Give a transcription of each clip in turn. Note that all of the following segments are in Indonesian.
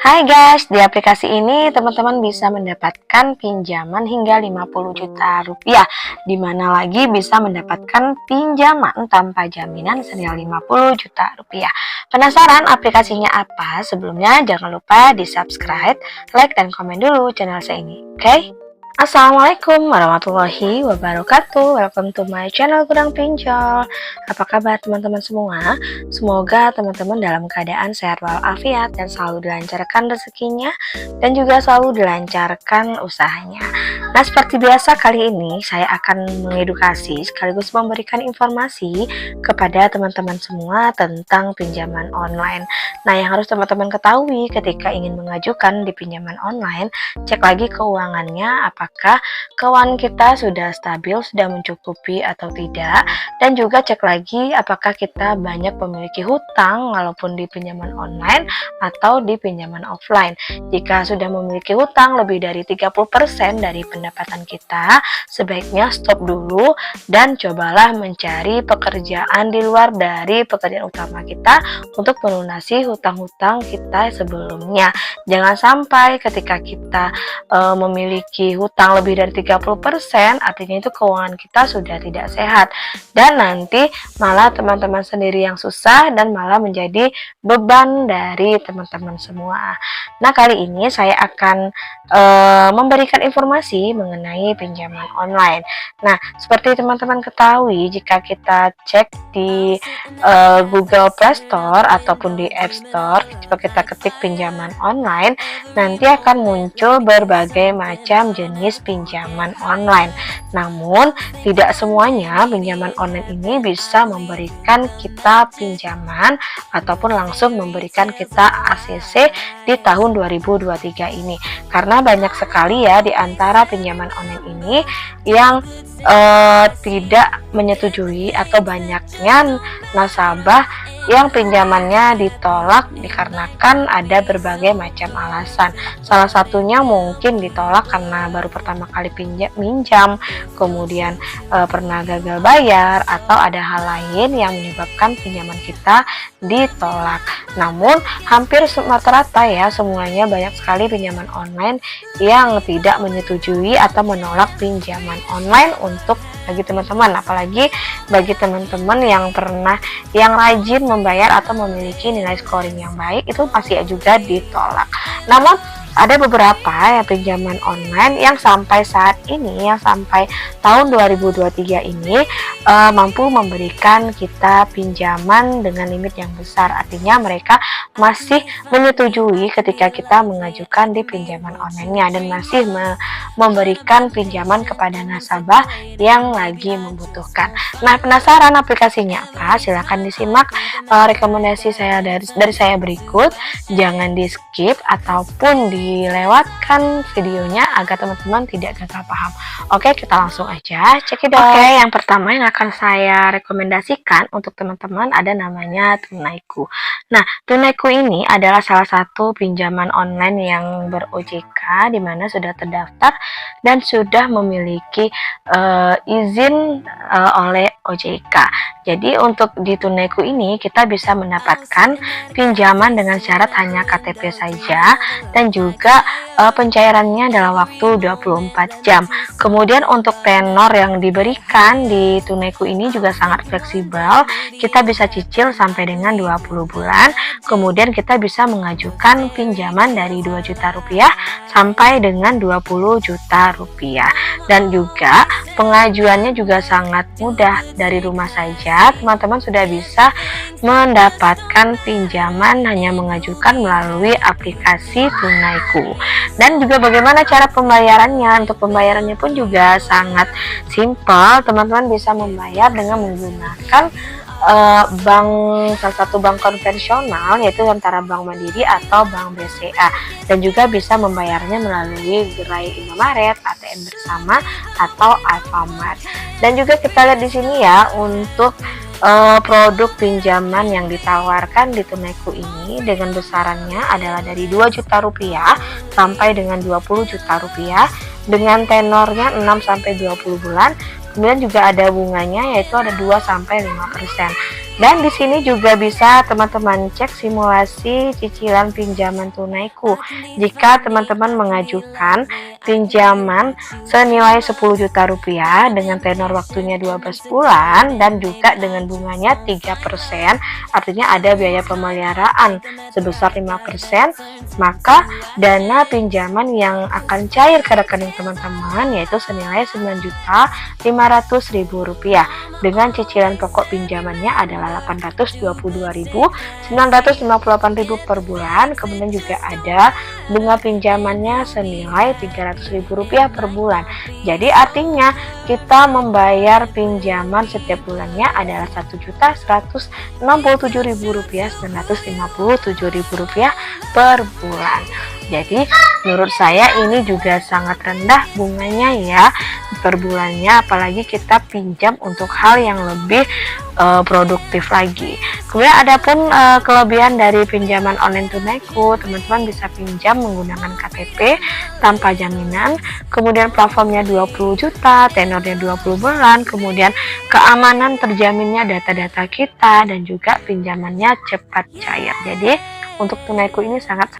Hai guys, di aplikasi ini teman-teman bisa mendapatkan pinjaman hingga 50 juta rupiah, di mana lagi bisa mendapatkan pinjaman tanpa jaminan senilai 50 juta rupiah. Penasaran aplikasinya apa? Sebelumnya jangan lupa di subscribe, like, dan komen dulu channel saya ini, oke? Assalamualaikum warahmatullahi wabarakatuh. Welcome to my channel Gudang Pinjol. Apa kabar teman-teman semua? Semoga teman-teman dalam keadaan sehat walafiat dan selalu dilancarkan rezekinya dan juga selalu dilancarkan usahanya. Nah, seperti biasa kali ini saya akan mengedukasi sekaligus memberikan informasi kepada teman-teman semua tentang pinjaman online. Nah, yang harus teman-teman ketahui ketika ingin mengajukan di pinjaman online, cek lagi keuangannya, apakah keuangan kita sudah stabil, sudah mencukupi atau tidak, dan juga cek lagi apakah kita banyak memiliki hutang walaupun di pinjaman online atau di pinjaman offline. Jika sudah memiliki hutang lebih dari 30% dari pendapatan kita, sebaiknya stop dulu dan cobalah mencari pekerjaan di luar dari pekerjaan utama kita untuk melunasi hutang-hutang kita sebelumnya. Jangan sampai ketika kita memiliki hutang lebih dari 30%, artinya itu keuangan kita sudah tidak sehat dan nanti malah teman-teman sendiri yang susah dan malah menjadi beban dari teman-teman semua. Nah, kali ini saya akan memberikan informasi mengenai pinjaman online. Nah, seperti teman-teman ketahui, jika kita cek di Google Play Store ataupun di App Store, jika kita ketik pinjaman online, nanti akan muncul berbagai macam jenis pinjaman online. Namun, tidak semuanya pinjaman online ini bisa memberikan kita pinjaman ataupun langsung memberikan kita ACC di tahun 2023 ini. Karena banyak sekali ya di antara pinjaman online ini yang tidak menyetujui atau banyaknya nasabah yang pinjamannya ditolak dikarenakan ada berbagai macam alasan. Salah satunya mungkin ditolak karena baru pertama kali minjam, kemudian pernah gagal bayar, atau ada hal lain yang menyebabkan pinjaman kita ditolak. Namun hampir rata-rata ya semuanya banyak sekali pinjaman online yang tidak menyetujui atau menolak pinjaman online untuk bagi teman-teman, apalagi bagi teman-teman yang rajin membayar atau memiliki nilai scoring yang baik, itu pasti juga ditolak. Namun ada beberapa ya pinjaman online yang sampai saat ini, yang sampai tahun 2023 ini mampu memberikan kita pinjaman dengan limit yang besar. Artinya mereka masih menyetujui ketika kita mengajukan di pinjaman online-nya dan masih memberikan pinjaman kepada nasabah yang lagi membutuhkan. Nah, penasaran aplikasinya apa? Silahkan disimak rekomendasi saya dari saya berikut. Jangan di skip ataupun dilewatkan videonya agar teman-teman tidak gagal paham. Oke, kita langsung aja cekidot. Oke, yang pertama yang akan saya rekomendasikan untuk teman-teman ada namanya Tunaiku. Nah, Tunaiku ini adalah salah satu pinjaman online yang ber-OJK di mana sudah terdaftar dan sudah memiliki izin oleh OJK. Jadi untuk di Tunaiku ini kita bisa mendapatkan pinjaman dengan syarat hanya KTP saja dan juga pencairannya dalam waktu 24 jam. Kemudian untuk tenor yang diberikan di Tunaiku ini juga sangat fleksibel. Kita bisa cicil sampai dengan 20 bulan. Kemudian kita bisa mengajukan pinjaman dari 2 juta rupiah sampai dengan 20 juta rupiah. Dan juga pengajuannya juga sangat mudah, dari rumah saja teman-teman sudah bisa mendapatkan pinjaman hanya mengajukan melalui aplikasi Tunaiku. Dan juga bagaimana cara pembayarannya? Untuk pembayarannya pun juga sangat simpel. Teman-teman bisa membayar dengan menggunakan salah satu bank konvensional, yaitu antara Bank Mandiri atau Bank BCA, dan juga bisa membayarnya melalui gerai Indomaret, ATM Bersama, atau Alfamart. Dan juga kita lihat di sini ya untuk produk pinjaman yang ditawarkan di Tunaiku ini dengan besarannya adalah dari 2 juta rupiah sampai dengan 20 juta rupiah dengan tenornya 6 sampai 20 bulan. Kemudian juga ada bunganya, yaitu ada 2-5%. Dan di sini juga bisa teman-teman cek simulasi cicilan pinjaman tunaiku. Jika teman-teman mengajukan pinjaman senilai 10 juta rupiah dengan tenor waktunya 12 bulan dan juga dengan bunganya 3%, artinya ada biaya pemeliharaan sebesar 5%, maka dana pinjaman yang akan cair ke rekening teman-teman yaitu senilai Rp9.500.000 dengan cicilan pokok pinjamannya adalah Rp822.958.000 per bulan. Kemudian juga ada bunga pinjamannya senilai Rp300.000 per bulan. Jadi artinya kita membayar pinjaman setiap bulannya adalah Rp1.367.957.000 per bulan. Jadi menurut saya ini juga sangat rendah bunganya ya per bulannya, apalagi kita pinjam untuk hal yang lebih produktif lagi. Kemudian adapun kelebihan dari pinjaman online tunaiku, teman-teman bisa pinjam menggunakan KTP tanpa jaminan, kemudian platformnya 20 juta, tenornya 20 bulan, kemudian keamanan terjaminnya data-data kita, dan juga pinjamannya cepat cair. Jadi untuk tunaiku ini sangat.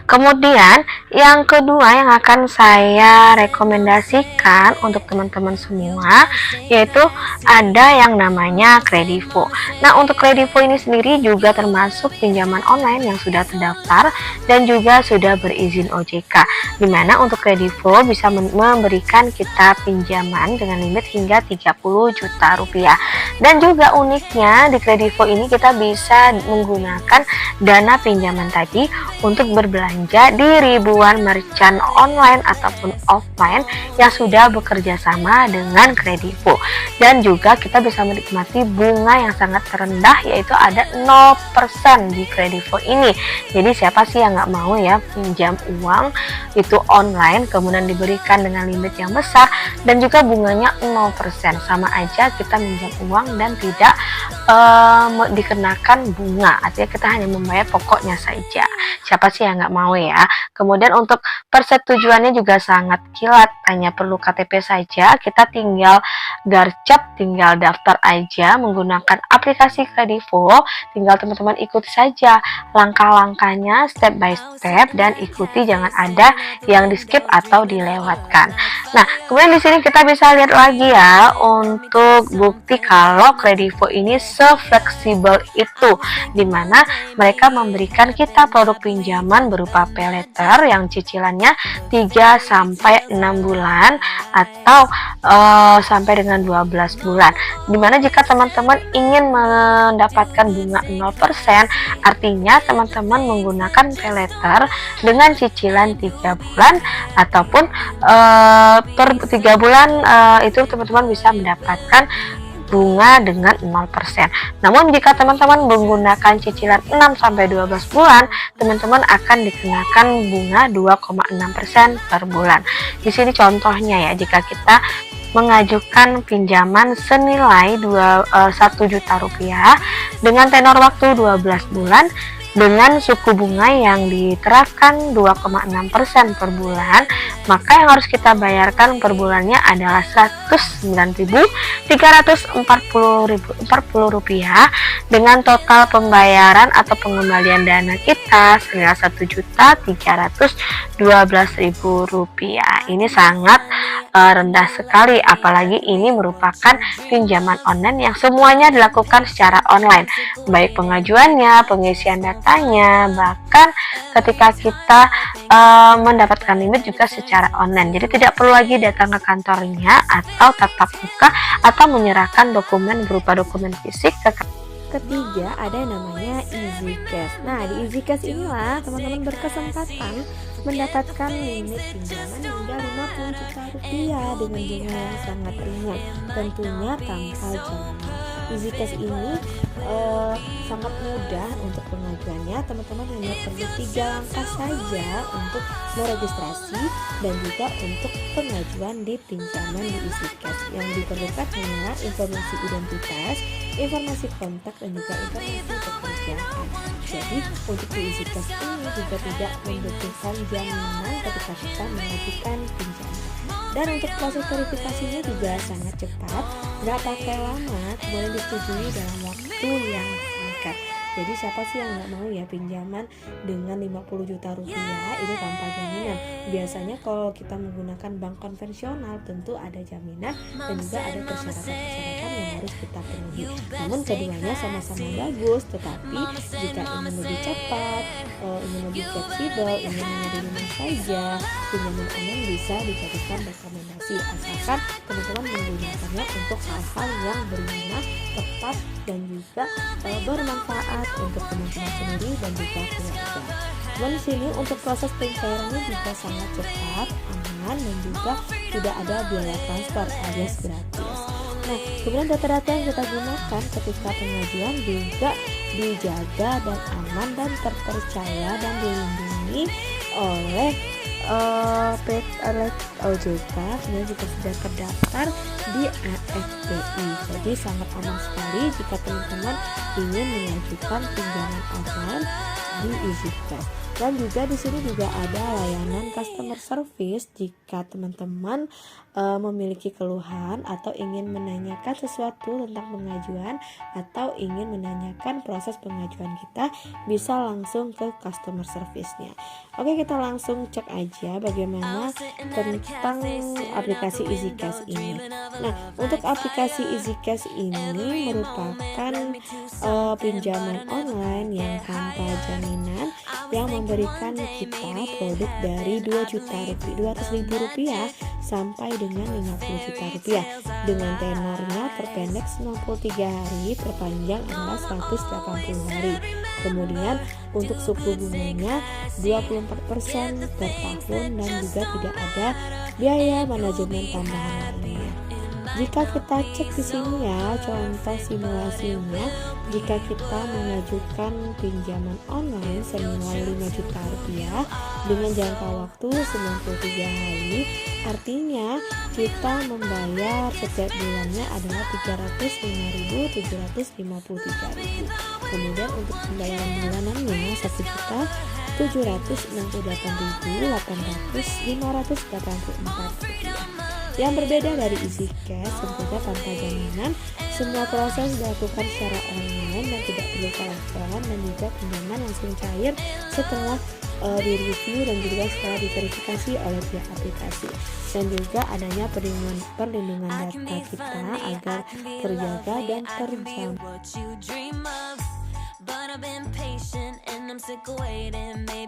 Kemudian yang kedua yang akan saya rekomendasikan untuk teman-teman semua yaitu ada yang namanya Kredivo. Nah, untuk Kredivo ini sendiri juga termasuk pinjaman online yang sudah terdaftar dan juga sudah berizin OJK, dimana untuk Kredivo bisa memberikan kita pinjaman dengan limit hingga 30 juta rupiah. Dan juga uniknya di Kredivo ini kita bisa menggunakan dana pinjaman tadi untuk berbelanja di ribuan merchant online ataupun offline yang sudah bekerja sama dengan Kredivo. Dan juga kita bisa menikmati bunga yang sangat rendah yaitu ada 0% di Kredivo ini. Jadi siapa sih yang nggak mau ya pinjam uang itu online kemudian diberikan dengan limit yang besar dan juga bunganya 0%. Sama aja kita minjam uang dan tidak dikenakan bunga, artinya kita hanya membayar pokoknya saja. Siapa sih yang nggak mau ya? Kemudian untuk persetujuannya juga sangat kilat, hanya perlu KTP saja. Kita tinggal garcep, tinggal daftar aja menggunakan aplikasi Kredivo. Tinggal teman-teman ikuti saja langkah-langkahnya step by step dan ikuti, jangan ada yang di skip atau dilewatkan. Nah, kemudian di sini kita bisa lihat lagi ya untuk bukti kalau Kredivo ini se-fleksibel itu, dimana mereka memberikan kita produk pinjaman berupa pay letter yang cicilannya 3-6 bulan atau sampai dengan 12 bulan, dimana jika teman-teman ingin mendapatkan bunga 0%, artinya teman-teman menggunakan pay letter dengan cicilan 3 bulan ataupun per 3 bulan itu teman-teman bisa mendapatkan bunga dengan 0%. Namun jika teman-teman menggunakan cicilan 6-12 bulan, teman-teman akan dikenakan bunga 2,6% per bulan. Di sini contohnya ya, jika kita mengajukan pinjaman senilai 1 juta rupiah dengan tenor waktu 12 bulan dengan suku bunga yang diterapkan 2,6% per bulan, maka yang harus kita bayarkan per bulannya adalah Rp109.340 dengan total pembayaran atau pengembalian dana kita senilai Rp1.312.000. Ini sangat rendah sekali, apalagi ini merupakan pinjaman online yang semuanya dilakukan secara online, baik pengajuannya, pengisian datanya, bahkan ketika kita mendapatkan limit juga secara online. Jadi tidak perlu lagi datang ke kantornya atau tatap muka atau menyerahkan dokumen berupa dokumen fisik ke. Ketiga, ada yang namanya Easy Cash. Nah, di Easy Cash inilah teman-teman berkesempatan mendapatkan limit pinjaman hingga 50 juta rupiah dengan bunga yang sangat ringan, tentunya tanpa jaminan. Easy Cash ini sangat mudah untuk pengajuannya. Teman-teman hanya perlu 3 langkah saja untuk meregistrasi dan juga untuk pengajuan di pinjaman di Easy Cash. Yang diperlukan hanyalah informasi identitas, informasi kontak, dan juga informasi pekerjaan. Jadi untuk di Easy Cash ini juga tidak membutuhkan jaminan ketika kita mengajukan pinjaman. Dan untuk proses verifikasinya juga sangat cepat, nggak pakai lama, boleh disetujui dalam waktu waktu yang singkat. Jadi siapa sih yang nggak mau ya pinjaman dengan 50 juta rupiah itu tanpa jaminan. Biasanya kalau kita menggunakan bank konvensional tentu ada jaminan dan juga ada persyaratan-persyaratan yang harus kita penuhi. Namun keduanya sama-sama bagus, tetapi jika ingin lebih cepat, ingin lebih fleksibel, ingin di rumah saja, pinjaman online bisa dijadikan rekomendasi asalkan teman-teman menggunakannya untuk hal-hal yang berguna, tepat dan juga bermanfaat untuk teman-teman sendiri dan juga keluarga. Dan di sini untuk proses pencairannya juga sangat cepat, aman dan juga tidak ada biaya transfer alias gratis. Nah, kemudian data-data yang kita gunakan ketika pengajuan juga dijaga dan aman dan terpercaya dan dilindungi oleh OJK, kemudian juga sudah terdaftar di AFPI. Jadi sangat aman sekali jika teman-teman ingin mengajukan pinjaman online di EasyCash. Dan juga di sini juga ada layanan customer service jika teman-teman memiliki keluhan atau ingin menanyakan sesuatu tentang pengajuan atau ingin menanyakan proses pengajuan kita, bisa langsung ke customer service-nya. Oke, kita langsung cek aja bagaimana tentang aplikasi EasyCash ini. Nah, untuk aplikasi EasyCash ini merupakan pinjaman online yang tanpa jaminan yang memberikan kita produk dari 200.000 rupiah sampai dengan 50 juta rupiah dengan tenornya terpendek 93 hari, terpanjang adalah 180 hari. Kemudian untuk suku bunganya 24% per tahun dan juga tidak ada biaya manajemen tambahan lainnya. Jika kita cek di sini ya contoh simulasinya, jika kita mengajukan pinjaman online senilai 5 juta rupiah dengan jangka waktu 93 hari, artinya kita membayar setiap bulannya adalah 305.753 ribu. Kemudian untuk pembayaran bulanannya 1.768.800.584 rupiah. Yang berbeda dari EasyCash tentunya tanpa jaminan, semua proses dilakukan secara online dan tidak perlu telepon, dan juga pinjaman langsung cair setelah direview dan juga setelah diverifikasi oleh pihak aplikasi. Dan juga adanya perlindungan data kita agar terjaga dan terjamin.